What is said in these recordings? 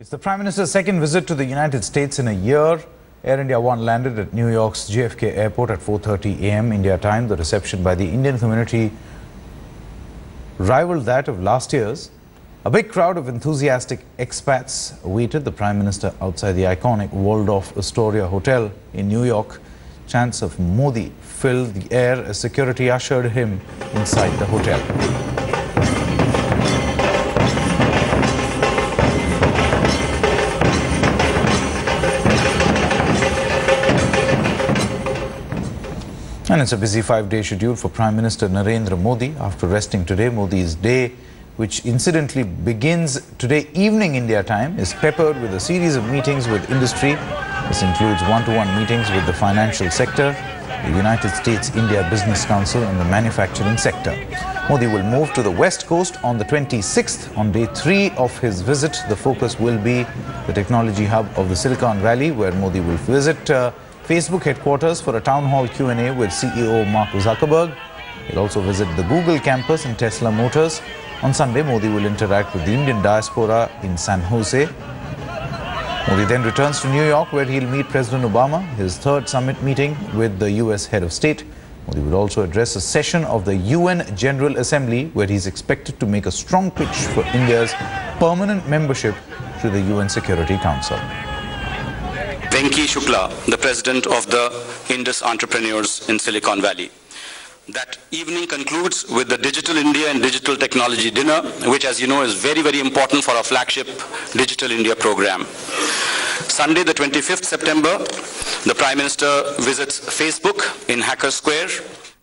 It's the Prime Minister's second visit to the United States in a year. Air India One landed at New York's JFK Airport at 4:30 a.m. India time. The reception by the Indian community rivaled that of last year's. A big crowd of enthusiastic expats awaited the Prime Minister outside the iconic Waldorf Astoria Hotel in New York. Chants of Modi filled the air as security ushered him inside the hotel. And it's a busy 5-day schedule for Prime Minister Narendra Modi. After resting today, Modi's day, which incidentally begins today evening India time, is peppered with a series of meetings with industry. This includes one-to-one meetings with the financial sector, the United States-India Business Council and the manufacturing sector. Modi will move to the West Coast on the 26th. On day 3 of his visit, the focus will be the technology hub of the Silicon Valley, where Modi will visit Facebook headquarters for a town hall Q&A with CEO Mark Zuckerberg. He'll also visit the Google campus and Tesla Motors. On Sunday, Modi will interact with the Indian diaspora in San Jose. Modi then returns to New York, where he'll meet President Obama, his third summit meeting with the US head of state. Modi will also address a session of the UN General Assembly, where he's expected to make a strong pitch for India's permanent membership to the UN Security Council. Venki Shukla, the president of the Indus Entrepreneurs in Silicon Valley. That evening concludes with the Digital India and Digital Technology Dinner, which, as you know, is very, very important for our flagship Digital India program. Sunday, the 25th September, the Prime Minister visits Facebook in Hacker Square.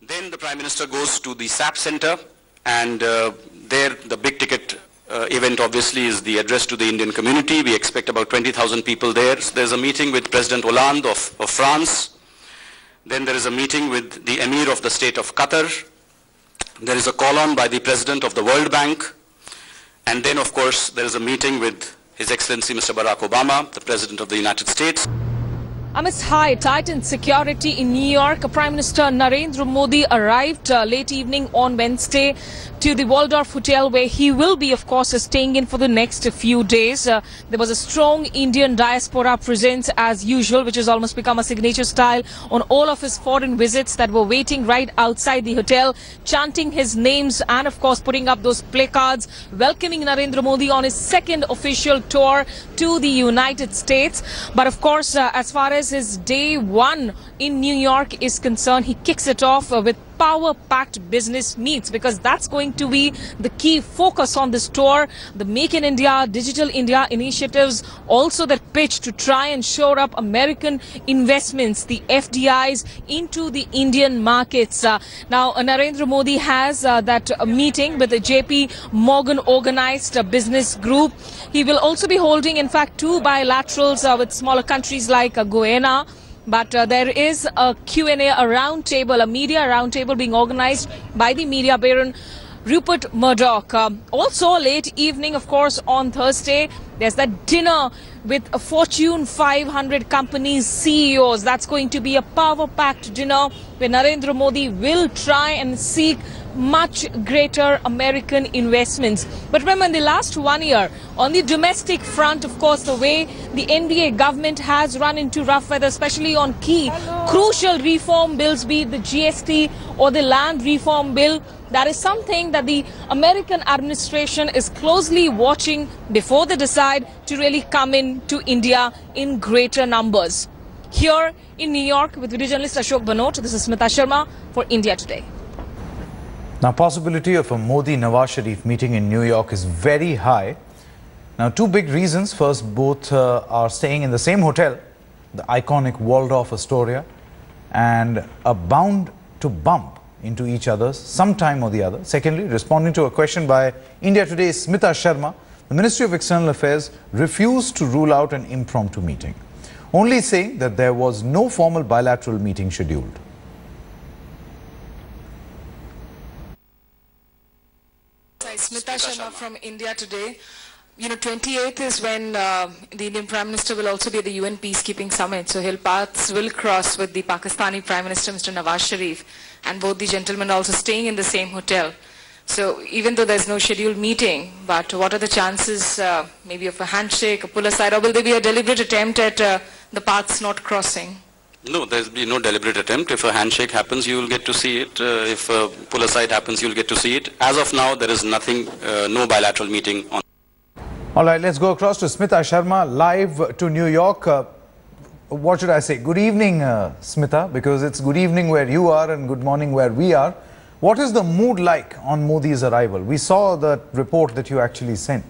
Then the Prime Minister goes to the SAP Center, and there the big ticket event obviously is the address to the Indian community. We expect about 20,000 people there. There's a meeting with President Hollande of France. Then there is a meeting with the Emir of the State of Qatar. There is a call-on by the President of the World Bank. And then, of course, there is a meeting with His Excellency Mr. Barack Obama, the President of the United States. Amidst high tightened security in New York, Prime Minister Narendra Modi arrived late evening on Wednesday to the Waldorf Hotel, where he will be, of course, staying in for the next few days. There was a strong Indian diaspora presence as usual, which has almost become a signature style on all of his foreign visits, that were waiting right outside the hotel, chanting his names and, of course, putting up those placards welcoming Narendra Modi on his second official tour to the United States. But, of course, as far as his day 1 in New York is concerned, he kicks it off with power-packed business meets, because that's going to be the key focus on this tour. The Make in India, Digital India initiatives, also that pitch to try and shore up American investments, the FDIs, into the Indian markets. Now, Narendra Modi has that meeting with the JP Morgan organized business group. He will also be holding, in fact, 2 bilaterals with smaller countries like Guyana. But there is a Q&A, a roundtable, a media roundtable being organized by the media baron Rupert Murdoch. Also late evening, of course, on Thursday, there's that dinner with a Fortune 500 companies CEOs. That's going to be a power-packed dinner where Narendra Modi will try and seek much greater American investments. But remember, in the last 1 year, on the domestic front, of course, the way the NDA government has run into rough weather, especially on key crucial reform bills, be it the GST or the land reform bill, that is something that the American administration is closely watching before they decide to really come into India in greater numbers. Here in New York with video journalist Ashok Banot, this is Smita Sharma for India Today. Now, possibility of a Modi-Nawaz Sharif meeting in New York is very high. Now, 2 big reasons. First, both are staying in the same hotel, the iconic Waldorf Astoria, and are bound to bump into each other sometime or the other. Secondly, responding to a question by India Today's Smita Sharma, the Ministry of External Affairs refused to rule out an impromptu meeting, only saying that there was no formal bilateral meeting scheduled. Smita Sharma from India Today. You know, 28th is when the Indian Prime Minister will also be at the UN Peacekeeping Summit. So his paths will cross with the Pakistani Prime Minister, Mr. Nawaz Sharif. And both the gentlemen are also staying in the same hotel. So even though there's no scheduled meeting, but what are the chances maybe of a handshake, a pull aside, or will there be a deliberate attempt at the paths not crossing? No, there'll be no deliberate attempt. If a handshake happens, you will get to see it. If a pull aside happens, you'll get to see it. As of now, there is nothing, no bilateral meeting on. All right, let's go across to Smita Sharma, live to New York. What should I say? Good evening, Smita, because it's good evening where you are and good morning where we are. What is the mood like on Modi's arrival? We saw the report that you actually sent.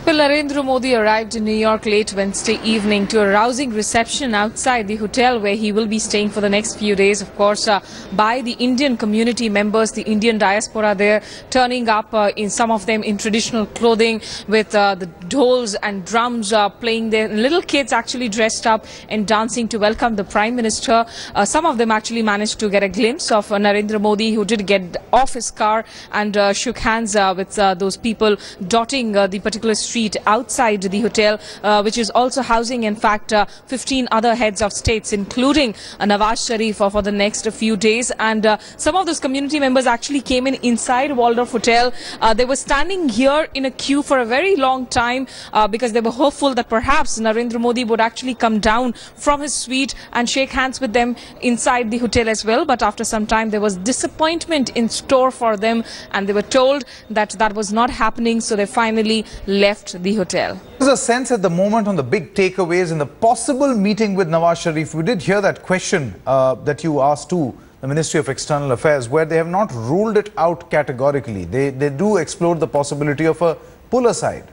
Well, Narendra Modi arrived in New York late Wednesday evening to a rousing reception outside the hotel where he will be staying for the next few days, of course, by the Indian community members, the Indian diaspora there, turning up in some of them in traditional clothing with the dhols and drums playing there. Little kids actually dressed up and dancing to welcome the Prime Minister. Some of them actually managed to get a glimpse of Narendra Modi, who did get off his car and shook hands with those people dotting the particular street outside the hotel, which is also housing, in fact, 15 other heads of states, including Nawaz Sharif for the next few days. And some of those community members actually came in inside Waldorf Hotel. They were standing here in a queue for a very long time because they were hopeful that perhaps Narendra Modi would actually come down from his suite and shake hands with them inside the hotel as well. But after some time, there was disappointment in store for them, and they were told that that was not happening, so they finally left the hotel. There's a sense at the moment on the big takeaways in the possible meeting with Nawaz Sharif. We did hear that question that you asked to the Ministry of External Affairs, where they have not ruled it out categorically. They do explore the possibility of a pull aside.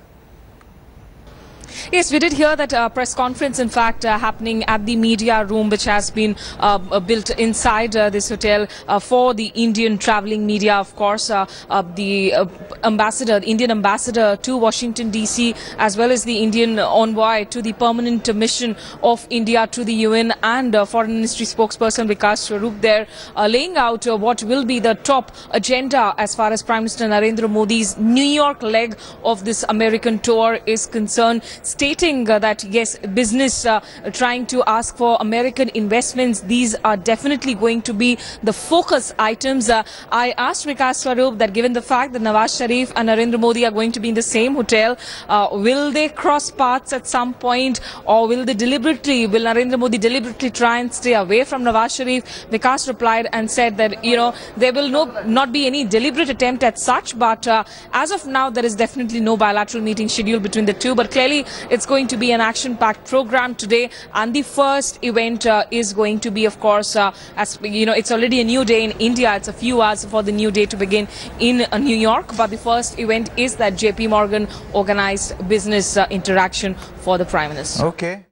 Yes, we did hear that press conference, in fact, happening at the media room, which has been built inside this hotel for the Indian traveling media, of course. The Indian ambassador to Washington, D.C., as well as the Indian envoy to the permanent mission of India to the UN, and Foreign Ministry spokesperson Vikas Swarup there, laying out what will be the top agenda as far as Prime Minister Narendra Modi's New York leg of this American tour is concerned, stating that yes, business trying to ask for American investments, these are definitely going to be the focus items. I asked Vikas Swarup that given the fact that Nawaz Sharif and Narendra Modi are going to be in the same hotel, will they cross paths at some point, or will Narendra Modi deliberately try and stay away from Nawaz Sharif? Vikas replied and said that, you know, there will not be any deliberate attempt at such, but as of now, there is definitely no bilateral meeting scheduled between the two. But clearly, it's going to be an action-packed program today, and the first event is going to be, of course, as you know, it's already a new day in India. It's a few hours for the new day to begin in New York, but the first event is that JP Morgan organized business interaction for the Prime Minister. Okay.